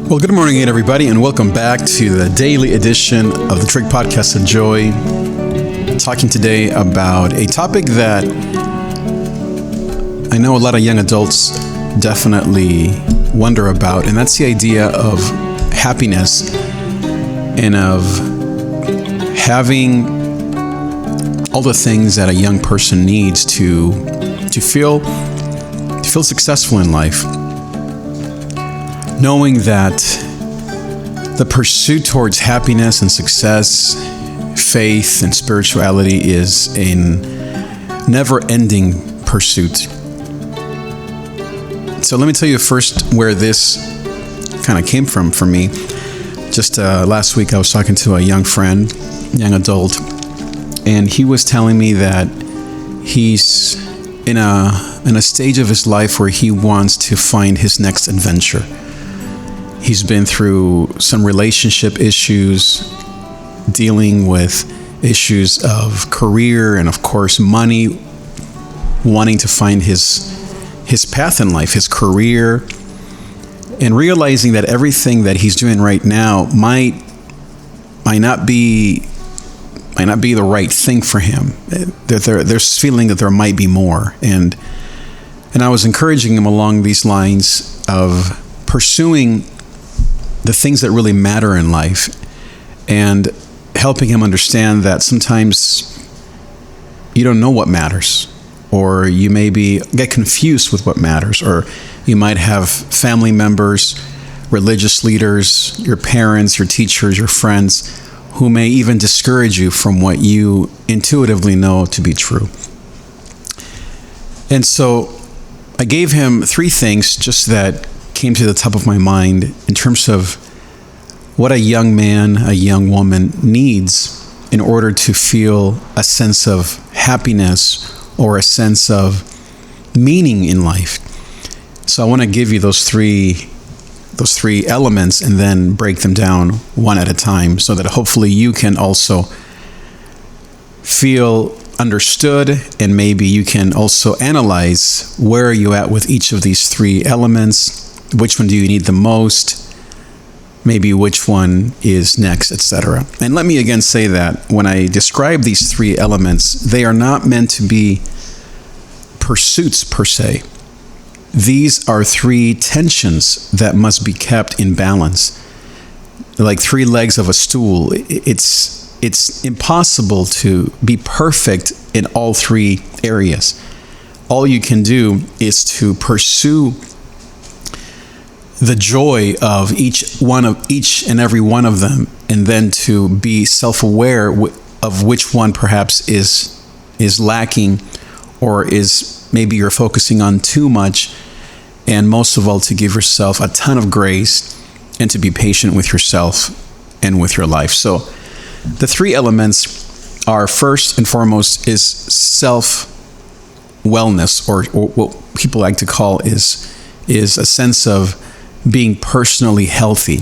Well, good morning again, everybody, and welcome back to the daily edition of the Trig Podcast of Joy. Talking today about a topic that I know a lot of young adults definitely wonder about, and that's the idea of happiness and of having all the things that a young person needs to feel successful in life. Knowing that the pursuit towards happiness and success, faith and spirituality is a never-ending pursuit. So let me tell you first where this kind of came from for me. Just last week I was talking to a young friend, young adult, and he was telling me that he's in a stage of his life where he wants to find his next adventure. He's been through some relationship issues, dealing with issues of career and, of course, money, wanting to find his path in life, his career, and realizing that everything that he's doing right now might not be the right thing for him. There's feeling that there might be more, and I was encouraging him along these lines of pursuing the things that really matter in life, and helping him understand that sometimes you don't know what matters, or you maybe get confused with what matters, or you might have family members, religious leaders, your parents, your teachers, your friends, who may even discourage you from what you intuitively know to be true. And so I gave him three things just that came to the top of my mind in terms of what a young man, a young woman needs in order to feel a sense of happiness or a sense of meaning in life. So I want to give you those three elements and then break them down one at a time so that hopefully you can also feel understood, and maybe you can also analyze where are you at with each of these three elements. Which one do you need the most? Maybe which one is next, etc. And let me again say that when I describe these three elements, they are not meant to be pursuits per se. These are three tensions that must be kept in balance. Like three legs of a stool. It's impossible to be perfect in all three areas. All you can do is to pursue the joy of each and every one of them, and then to be self-aware of which one perhaps is lacking, or is maybe you're focusing on too much, and most of all to give yourself a ton of grace and to be patient with yourself and with your life. So the three elements are, first and foremost, is self-wellness, or what people like to call is a sense of being personally healthy.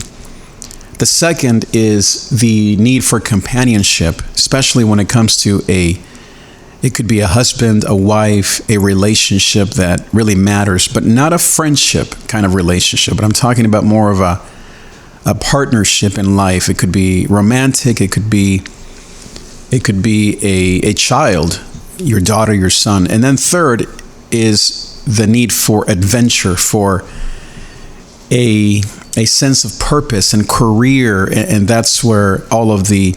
The second is the need for companionship, especially when it comes to it could be a husband, a wife, a relationship that really matters, but not a friendship kind of relationship. But I'm talking about more of a partnership in life. It could be romantic. It could be a child, your daughter, your son. And then third is the need for adventure, for a sense of purpose and career, and that's where all of the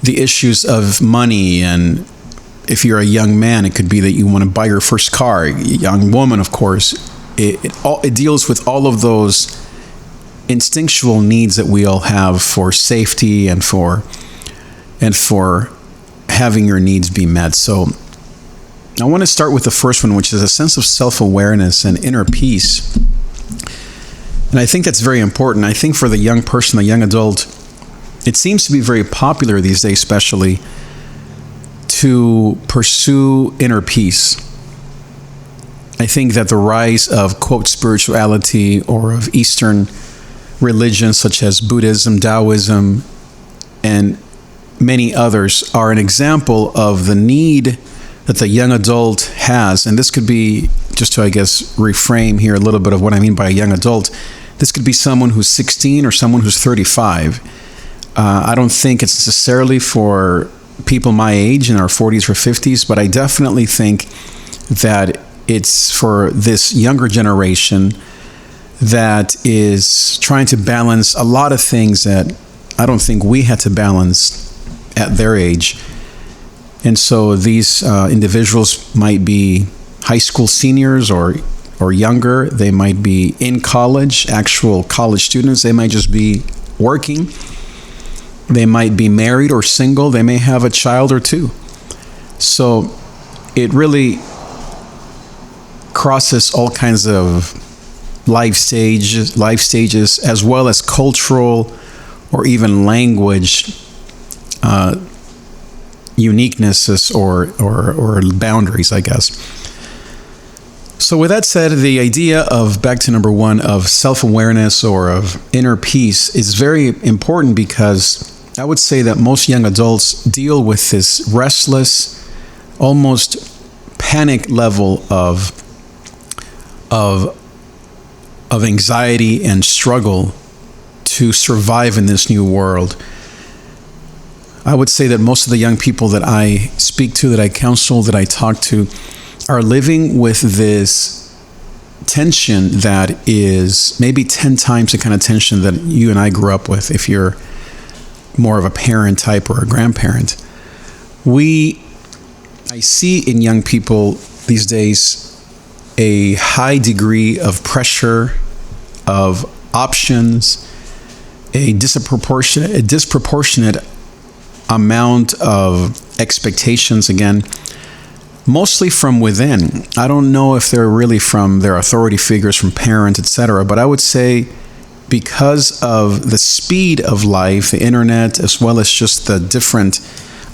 issues of money, and if you're a young man, it could be that you want to buy your first car. A young woman, of course, it deals with all of those instinctual needs that we all have for safety and for having your needs be met. So I want to start with the first one, which is a sense of self-awareness and inner peace. And I think that's very important. I think for the young person, the young adult, it seems to be very popular these days, especially, to pursue inner peace. I think that the rise of, quote, spirituality, or of Eastern religions such as Buddhism, Taoism, and many others are an example of the need that the young adult has. And this could be, just to, I guess, reframe here a little bit of what I mean by a young adult, This could be someone who's 16 or someone who's 35. I don't think it's necessarily for people my age in our 40s or 50s, but I definitely think that it's for this younger generation that is trying to balance a lot of things that I don't think we had to balance at their age. And so these individuals might be high school seniors or younger. They might be in college, actual college students. They might just be working. They might be married or single. They may have a child or two. So it really crosses all kinds of life stages, as well as cultural or even language uniquenesses or boundaries, I guess. So with that said, the idea of, back to number one, of self-awareness or of inner peace is very important, because I would say that most young adults deal with this restless, almost panic level of anxiety and struggle to survive in this new world. I would say that most of the young people that I speak to, that I counsel, that I talk to, are living with this tension that is maybe 10 times the kind of tension that you and I grew up with, if you're more of a parent type or a grandparent. I see in young people these days a high degree of pressure, of options, a disproportionate amount of expectations, again, mostly from within. I don't know if they're really from their authority figures, from parents, etc., but I would say because of the speed of life, the internet, as well as just the different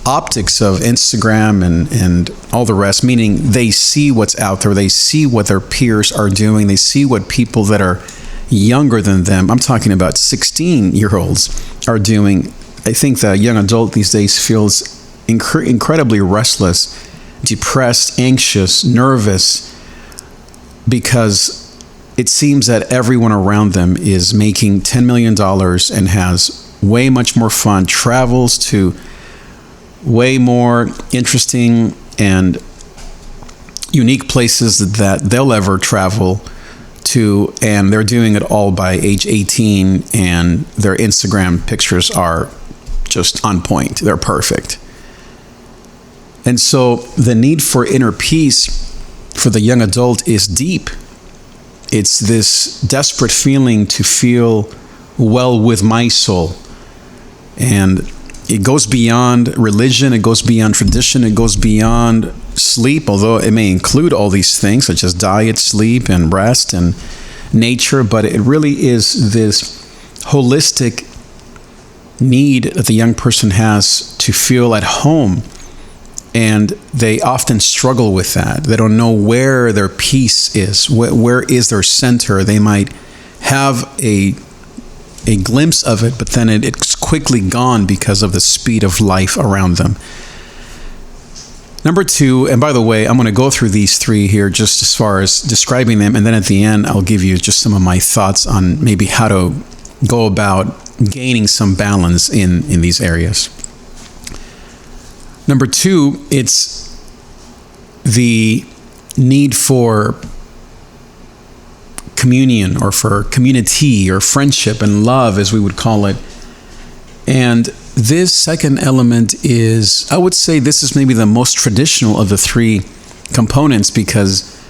optics of Instagram and all the rest, meaning they see what's out there, they see what their peers are doing, they see what people that are younger than them, I'm talking about 16-year-olds, are doing. I think the young adult these days feels incredibly restless, depressed, anxious, nervous, because it seems that everyone around them is making $10 million and has way much more fun, travels to way more interesting and unique places that they'll ever travel to, and they're doing it all by age 18, and their Instagram pictures are just on point. They're perfect. And so the need for inner peace for the young adult is deep. It's this desperate feeling to feel well with my soul. And it goes beyond religion, it goes beyond tradition, it goes beyond sleep, although it may include all these things such as diet, sleep, and rest, and nature, but it really is this holistic need that the young person has to feel at home. And they often struggle with that. They don't know where their peace is, where is their center. They might have a glimpse of it, but then it's quickly gone because of the speed of life around them. Number two, and by the way, I'm going to go through these three here just as far as describing them, and then at the end, I'll give you just some of my thoughts on maybe how to go about gaining some balance in these areas. Number two, it's the need for communion, or for community, or friendship and love, as we would call it. And this second element is, I would say this is maybe the most traditional of the three components, because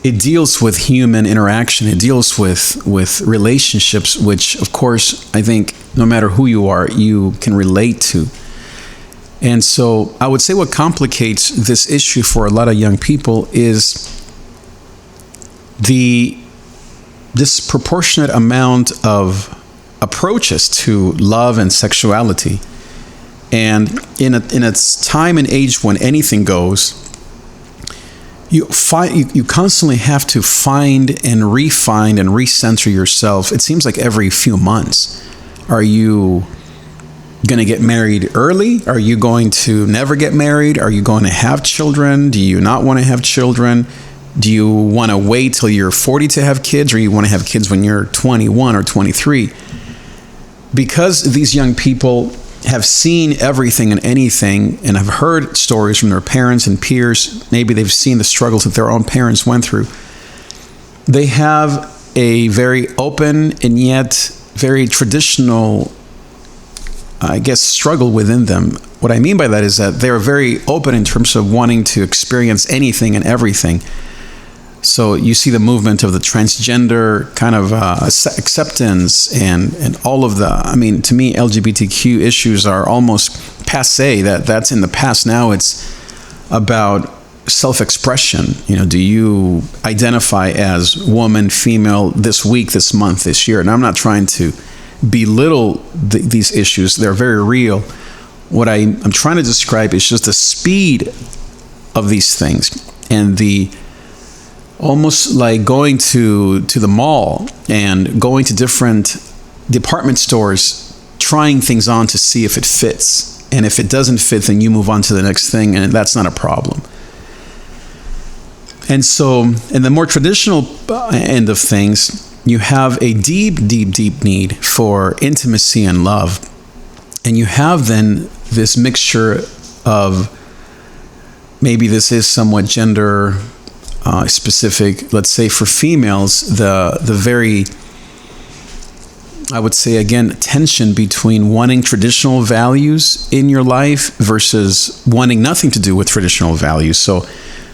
it deals with human interaction. It deals with relationships, which, of course, I think no matter who you are, you can relate to. And so I would say what complicates this issue for a lot of young people is the disproportionate amount of approaches to love and sexuality. And in its time and age when anything goes, you constantly have to find and refine and recenter yourself. It seems like every few months. Are you going to get married early? Are you going to never get married? Are you going to have children? Do you not want to have children? Do you want to wait till you're 40 to have kids, or you want to have kids when you're 21 or 23? Because these young people have seen everything and anything and have heard stories from their parents and peers, maybe they've seen the struggles that their own parents went through, they have a very open and yet very traditional, struggle within them. What I mean by that is that they're very open in terms of wanting to experience anything and everything. So you see the movement of the transgender kind of acceptance and all of to me, LGBTQ issues are almost passé. That's in the past. Now it's about self-expression. Do you identify as woman, female this week, this month, this year? And I'm not trying to belittle these issues. They're very real. What I'm trying to describe is just the speed of these things, and the almost like going to the mall and going to different department stores, trying things on to see if it fits. And if it doesn't fit, then you move on to the next thing, and that's not a problem. And so, in the more traditional end of things, you have a deep, deep, deep need for intimacy and love. And you have then this mixture of, maybe this is somewhat gender specific. Let's say for females, the very, I would say again, tension between wanting traditional values in your life versus wanting nothing to do with traditional values. So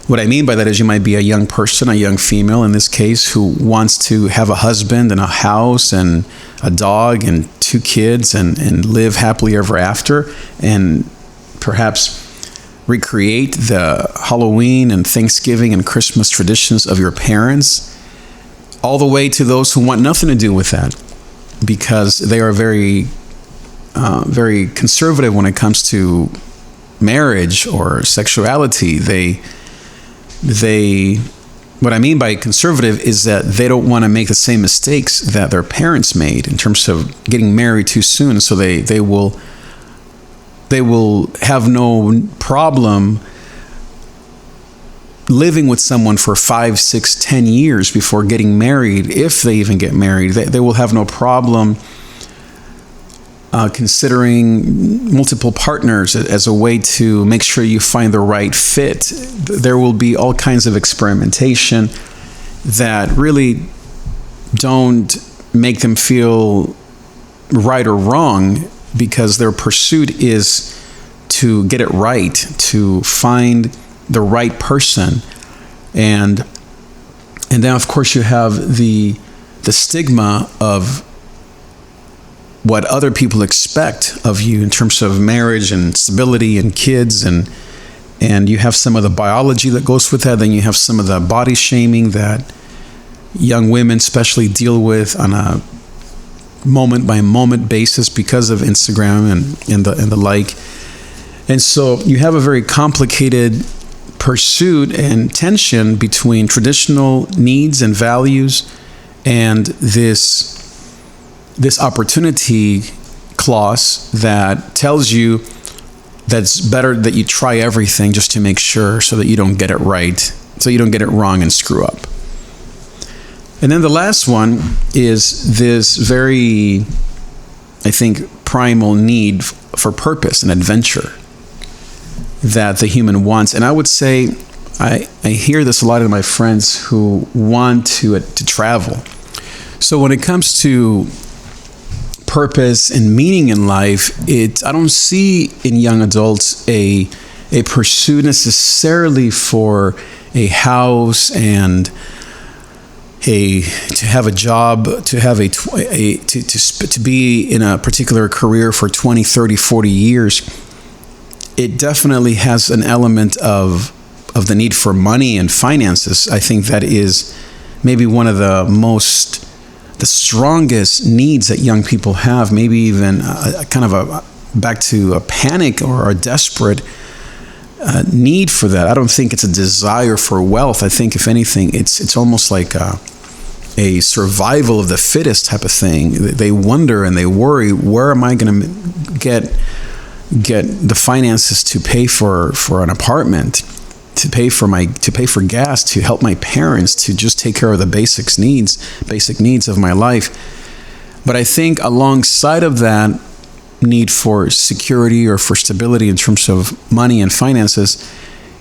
what I mean by that is you might be a young person, a young female in this case, who wants to have a husband and a house and a dog and 2 kids and live happily ever after, and perhaps recreate the Halloween and Thanksgiving and Christmas traditions of your parents, all the way to those who want nothing to do with that because they are very, very conservative when it comes to marriage or sexuality. What I mean by conservative is that they don't want to make the same mistakes that their parents made in terms of getting married too soon. So they will have no problem living with someone for 5, 6, 10 years before getting married. If they even get married, they will have no problem considering multiple partners as a way to make sure you find the right fit. There will be all kinds of experimentation that really don't make them feel right or wrong, because their pursuit is to get it right, to find the right person. And then of course you have the stigma of what other people expect of you in terms of marriage and stability and kids, and you have some of the biology that goes with that. Then you have some of the body shaming that young women especially deal with on a moment by moment basis because of Instagram and the like. And so you have a very complicated pursuit and tension between traditional needs and values and this opportunity clause that tells you that's better that you try everything just to make sure, so that you don't get it right, so you don't get it wrong and screw up. And then the last one is this very, I think, primal need for purpose and adventure that the human wants. And I would say, I hear this a lot in my friends who want to travel. So when it comes to purpose and meaning in life, I don't see in young adults a pursuit necessarily for a house and to have a job, to have to be in a particular career for 20, 30, 40 years. It definitely has an element of the need for money and finances. I think that is maybe one of the strongest needs that young people have, maybe even back to a panic or a desperate need for that. I don't think it's a desire for wealth. I think, if anything, it's almost like a survival of the fittest type of thing. They wonder and they worry, where am I going to get the finances to pay for an apartment? to pay for gas, to help my parents, to just take care of the basic needs of my life. But I think alongside of that need for security or for stability in terms of money and finances,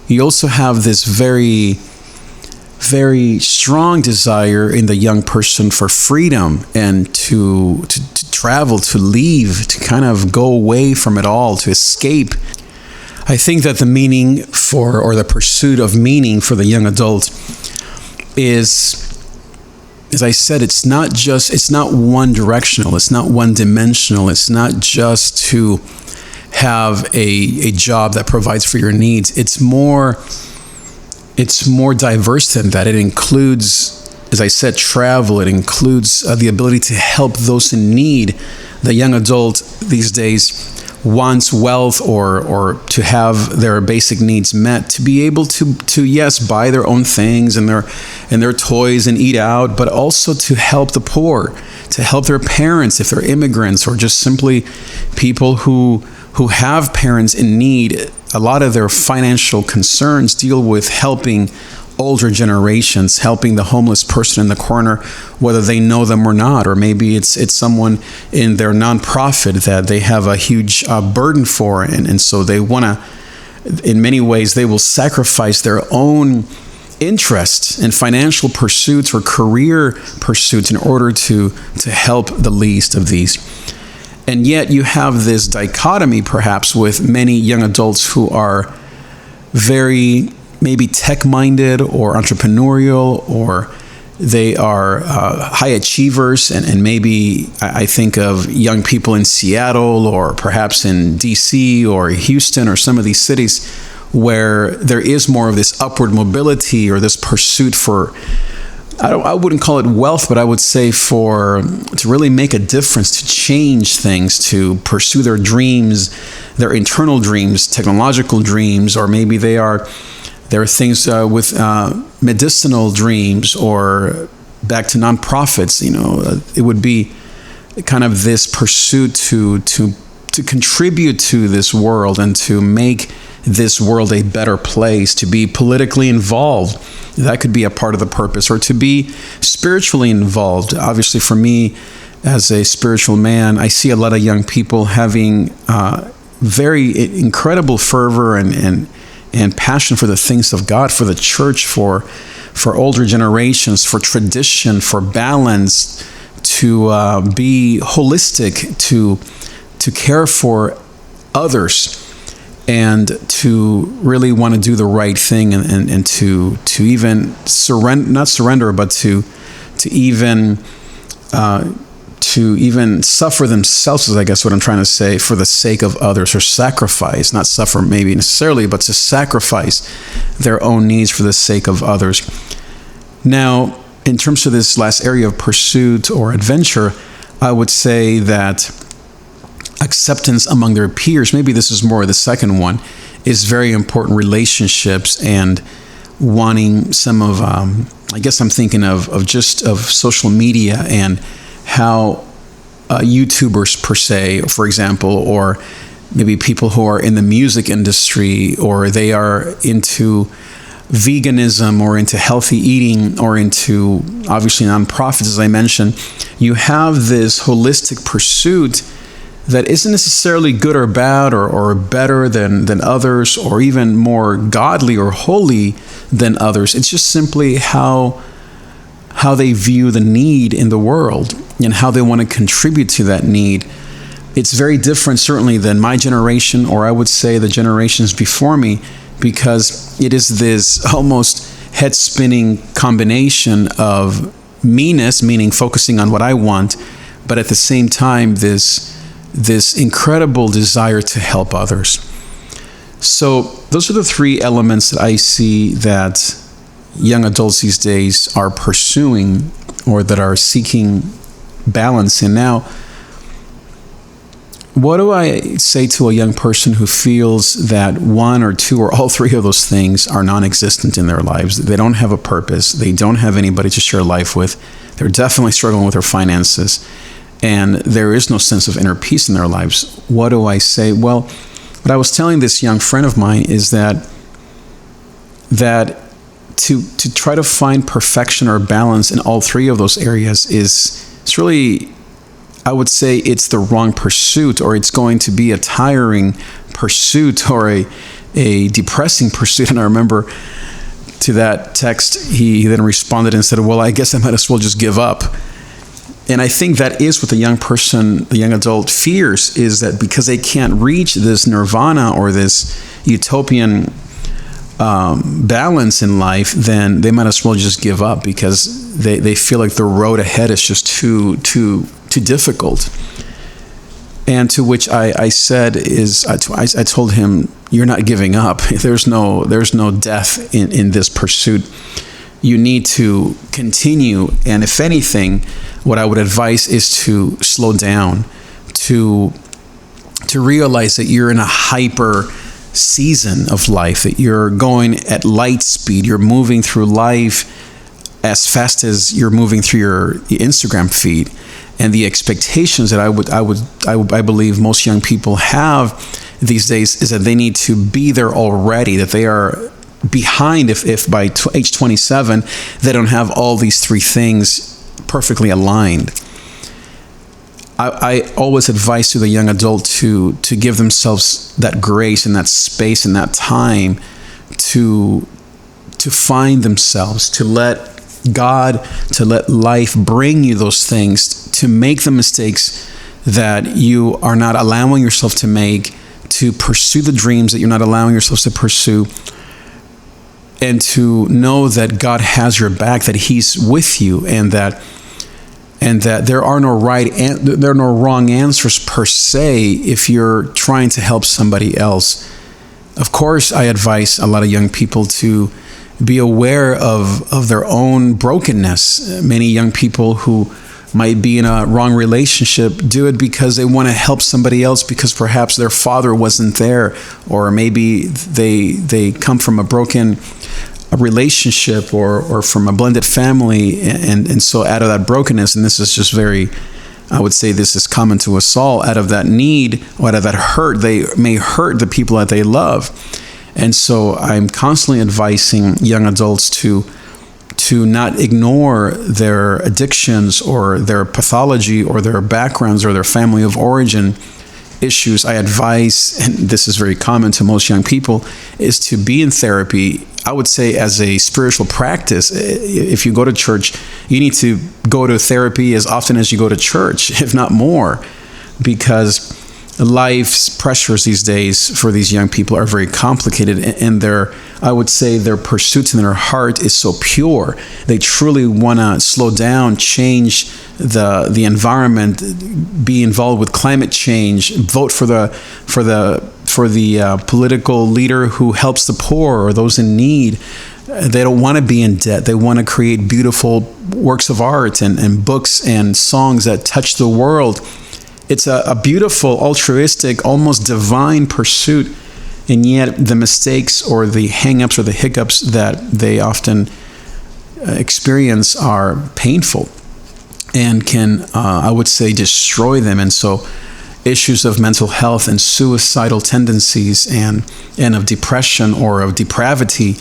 you also have this very, very strong desire in the young person for freedom and to travel, to leave, to kind of go away from it all, to escape. I think that the meaning for, or the pursuit of meaning for the young adult is, as I said, it's not one directional, it's not one dimensional, it's not just to have a job that provides for your needs. It's more diverse than that. It includes, as I said, travel. It includes the ability to help those in need. The young adult these days wants wealth or to have their basic needs met, to be able to yes, buy their own things and their toys and eat out, but also to help the poor, to help their parents if they're immigrants or just simply people who have parents in need. A lot of their financial concerns deal with helping older generations, helping the homeless person in the corner, whether they know them or not, or maybe it's someone in their nonprofit that they have a huge burden for, and so they want to, in many ways, they will sacrifice their own interests and financial pursuits or career pursuits in order to help the least of these. And yet you have this dichotomy, perhaps, with many young adults who are very maybe tech-minded or entrepreneurial, or they are high achievers. And maybe I think of young people in Seattle or perhaps in DC or Houston or some of these cities where there is more of this upward mobility or this pursuit for, I wouldn't call it wealth, but I would say to really make a difference, to change things, to pursue their dreams, their internal dreams, technological dreams, or maybe there are things with medicinal dreams, or back to nonprofits. It would be kind of this pursuit to contribute to this world and to make this world a better place, to be politically involved. That could be a part of the purpose, or to be spiritually involved. Obviously, for me, as a spiritual man, I see a lot of young people having very incredible fervor and passion for the things of God, for the church, for older generations, for tradition, for balance, to be holistic, to care for others, and to really want to do the right thing, and to even not surrender, but to even suffer themselves, is I guess what I'm trying to say, for the sake of others, or sacrifice, not suffer maybe necessarily, but to sacrifice their own needs for the sake of others. Now, in terms of this last area of pursuit or adventure, I would say that acceptance among their peers, maybe this is more the second one, is very important. Relationships and wanting some of, I guess I'm thinking of social media and how YouTubers per se, for example, or maybe people who are in the music industry, or they are into veganism or into healthy eating or into obviously nonprofits, as I mentioned, you have this holistic pursuit that isn't necessarily good or bad or better than others, or even more godly or holy than others. It's just simply how they view the need in the world and how they want to contribute to that need. It's very different, certainly, than my generation, or I would say the generations before me, because it is this almost head-spinning combination of meanness, meaning focusing on what I want, but at the same time, this incredible desire to help others. So those are the three elements that I see that young adults these days are pursuing, or that are seeking balance in. Now, what do I say to a young person who feels that one or two or all three of those things are non-existent in their lives? They don't have a purpose. They don't have anybody to share life with. They're definitely struggling with their finances, and there is no sense of inner peace in their lives. What do I say? Well, what I was telling this young friend of mine is that that to try to find perfection or balance in all three of those areas it's really, I would say, it's the wrong pursuit, or it's going to be a tiring pursuit or a depressing pursuit. And I remember to that text, he then responded and said, well, I guess I might as well just give up. And I think that is what the young person, the young adult fears, is that because they can't reach this nirvana or this utopian balance in life, then they might as well just give up because they feel like the road ahead is just too difficult. And to which I said is, I told him, you're not giving up. There's no death in this pursuit. You need to continue. And if anything, what I would advise is to slow down, to realize that you're in a hyper season of life, that you're going at light speed. You're moving through life as fast as you're moving through your Instagram feed. And the expectations that I believe most young people have these days is that they need to be there already, that they are behind if by age 27 they don't have all these three things perfectly aligned. I always advise to the young adult to give themselves that grace and that space and that time to find themselves, to let God, to let life bring you those things, to make the mistakes that you are not allowing yourself to make, to pursue the dreams that you're not allowing yourselves to pursue, and to know that God has your back, that He's with you, and that there are no there are no wrong answers per se if you're trying to help somebody else. Of course, I advise a lot of young people to be aware of their own brokenness. Many young people who might be in a wrong relationship do it because they want to help somebody else because perhaps their father wasn't there, or maybe they come from a broken relationship or from a blended family, and so out of that brokenness, and this is just very, I would say this is common to us all, out of that need or out of that hurt, they may hurt the people that they love. And so I'm constantly advising young adults to not ignore their addictions or their pathology or their backgrounds or their family of origin issues. I advise, and this is very common to most young people, is to be in therapy. I would say as a spiritual practice. If you go to church, you need to go to therapy as often as you go to church, if not more, because life's pressures these days for these young people are very complicated, and I would say their pursuits in their heart is so pure. They truly want to slow down, change the environment, be involved with climate change, vote for the political leader who helps the poor or those in need. They don't want to be in debt. They want to create beautiful works of art and books and songs that touch the world. It's a beautiful, altruistic, almost divine pursuit, and yet the mistakes or the hang-ups or the hiccups that they often experience are painful and can, I would say, destroy them. And so issues of mental health and suicidal tendencies and of depression or of depravity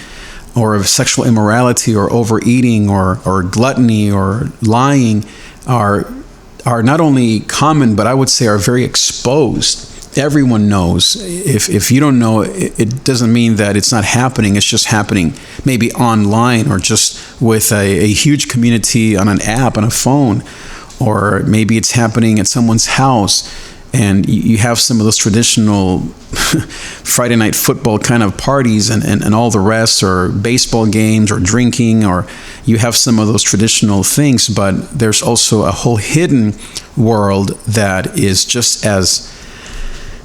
or of sexual immorality or overeating or gluttony or lying are not only common, but I would say are very exposed. Everyone knows. If you don't know, it doesn't mean that it's not happening. It's just happening maybe online or just with a huge community on an app, on a phone, or maybe it's happening at someone's house. And you have some of those traditional Friday night football kind of parties and all the rest, or baseball games or drinking, or you have some of those traditional things, but there's also a whole hidden world that is just as,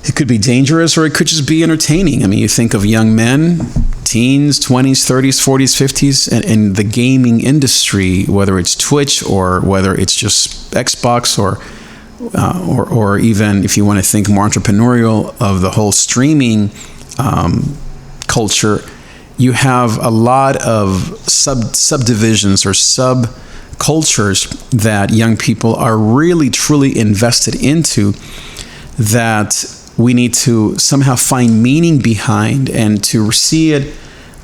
it could be dangerous or it could just be entertaining. I mean, you think of young men, teens, 20s, 30s, 40s, 50s, and the gaming industry, whether it's Twitch or whether it's just Xbox or even if you want to think more entrepreneurial of the whole streaming culture, you have a lot of subdivisions or subcultures that young people are really truly invested into, that we need to somehow find meaning behind and to see it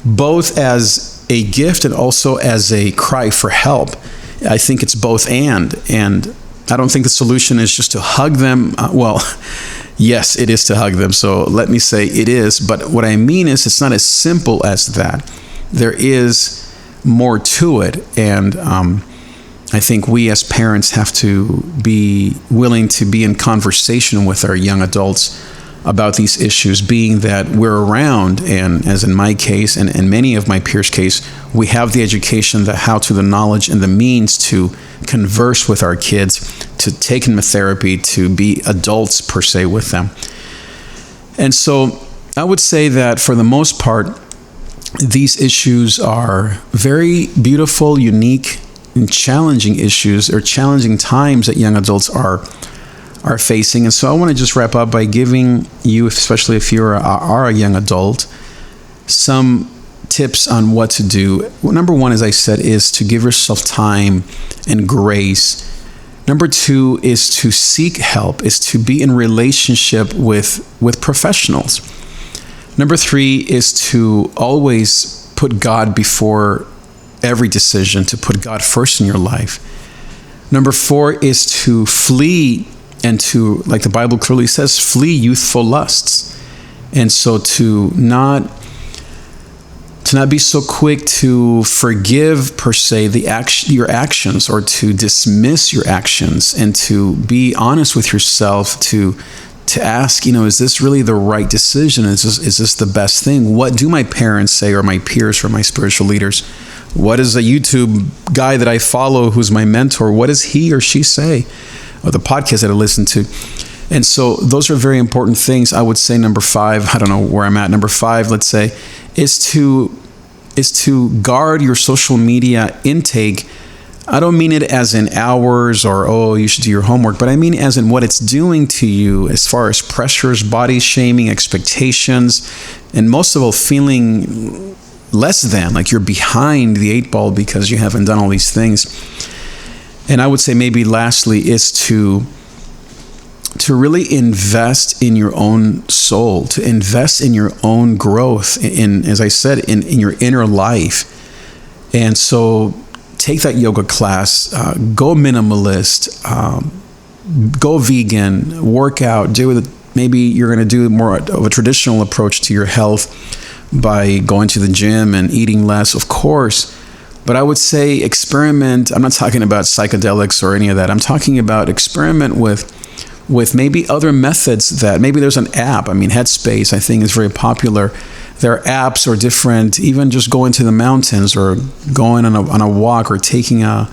both as a gift and also as a cry for help. I think it's both and I don't think the solution is just to hug them. Yes, it is to hug them. So let me say it is. But what I mean is it's not as simple as that. There is more to it. And I think we as parents have to be willing to be in conversation with our young adults about these issues, being that we're around, and as in my case and many of my peers' case, we have the education, the how-to, the knowledge, and the means to converse with our kids, to take them to therapy, to be adults per se with them. And so I would say that for the most part, these issues are very beautiful, unique, and challenging issues, or challenging times that young adults are facing. And so I want to just wrap up by giving you, especially if you are a young adult, some tips on what to do. Well, number one, as I said, is to give yourself time and grace. Number two is to seek help, is to be in relationship with professionals. Number three is to always put God before every decision, to put God first in your life. Number four is to flee and to, like the Bible clearly says, flee youthful lusts. And so to not be so quick to forgive per se your actions, or to dismiss your actions, and to be honest with yourself, to ask, is this really the right decision? Is this the best thing? What do my parents say, or my peers, or my spiritual leaders? What is a YouTube guy that I follow who's my mentor? What does he or she say? Or the podcast that I listen to? And so those are very important things. I would say number five, I don't know where I'm at. Number five, let's say, is to guard your social media intake. I don't mean it as in hours or, you should do your homework, but I mean as in what it's doing to you as far as pressures, body shaming, expectations, and most of all, feeling less than, like you're behind the eight ball because you haven't done all these things. And I would say maybe lastly is to really invest in your own soul, to invest in your own growth, in, as I said, in your inner life. And so take that yoga class, go minimalist, go vegan, work out, maybe you're going to do more of a traditional approach to your health by going to the gym and eating less, of course. But I would say experiment. I'm not talking about psychedelics or any of that. I'm talking about experiment with maybe other methods that maybe there's an app. I mean, Headspace, I think, is very popular. There are apps or different, even just going to the mountains or going on a walk or going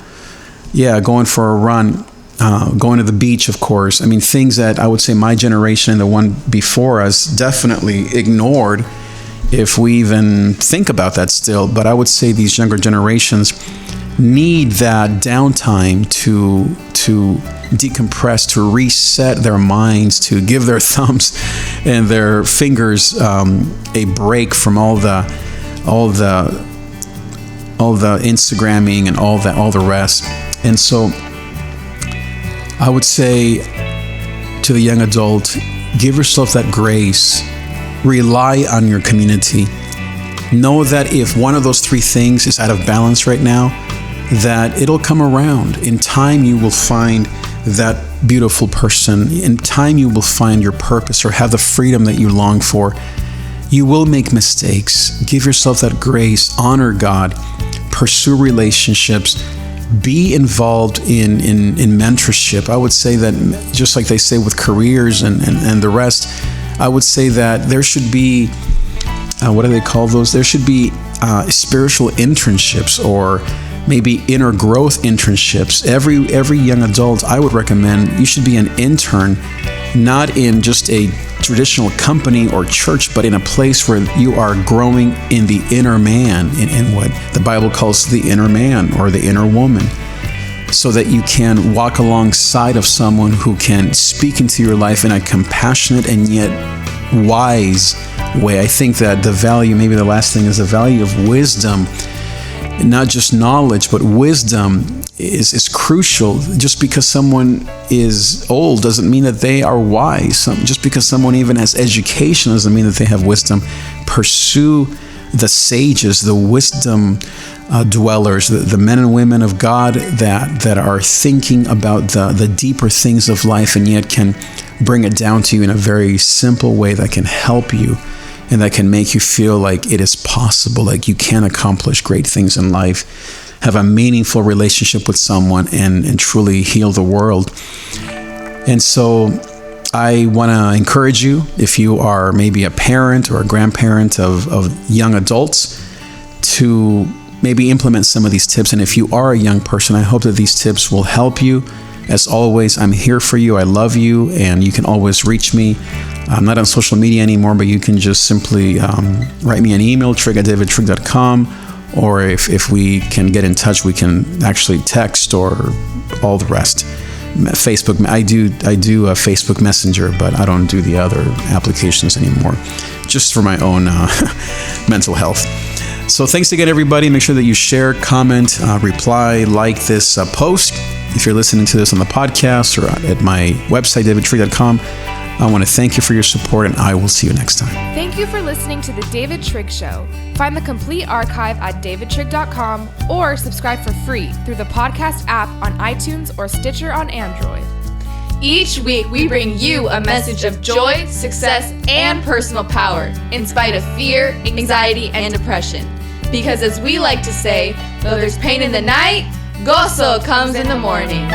for a run, going to the beach, of course. I mean, things that I would say my generation and the one before us definitely ignored, if we even think about that still. But I would say these younger generations need that downtime to decompress, to reset their minds, to give their thumbs and their fingers a break from all the Instagramming and all the rest. And so I would say to the young adult, give yourself that grace. Rely on your community. Know that if one of those three things is out of balance right now, that it'll come around. In time, you will find that beautiful person. In time, you will find your purpose or have the freedom that you long for. You will make mistakes. Give yourself that grace. Honor God. Pursue relationships. Be involved in mentorship. I would say that, just like they say with careers and the rest, I would say that there should be, what do they call those? There should be spiritual internships, or maybe inner growth internships. Every young adult, I would recommend you should be an intern, not in just a traditional company or church, but in a place where you are growing in the inner man, in what the Bible calls the inner man or the inner woman, so that you can walk alongside of someone who can speak into your life in a compassionate and yet wise way. I think that the value, maybe the last thing, is the value of wisdom. Not just knowledge, but wisdom is crucial. Just because someone is old doesn't mean that they are wise. Just because someone even has education doesn't mean that they have wisdom. Pursue the sages, the wisdom dwellers, the men and women of God that are thinking about the deeper things of life and yet can bring it down to you in a very simple way that can help you and that can make you feel like it is possible, like you can accomplish great things in life, have a meaningful relationship with someone, and truly heal the world. And so I want to encourage you, if you are maybe a parent or a grandparent of young adults, to maybe implement some of these tips. And if you are a young person, I hope that these tips will help you. As always, I'm here for you. I love you, and you can always reach me. I'm not on social media anymore, but you can just simply write me an email, trig@davidtrig.com, or if we can get in touch, we can actually text or all the rest. Facebook, I do a Facebook Messenger, but I don't do the other applications anymore, just for my own mental health. So thanks again, everybody. Make sure that you share, comment, reply, like this post. If you're listening to this on the podcast or at my website, davidtrig.com, I want to thank you for your support, and I will see you next time. Thank you for listening to The David Trigg Show. Find the complete archive at davidtrig.com or subscribe for free through the podcast app on iTunes or Stitcher on Android. Each week, we bring you a message of joy, success, and personal power in spite of fear, anxiety, and depression. Because as we like to say, though there's pain in the night, GOZO comes in the morning.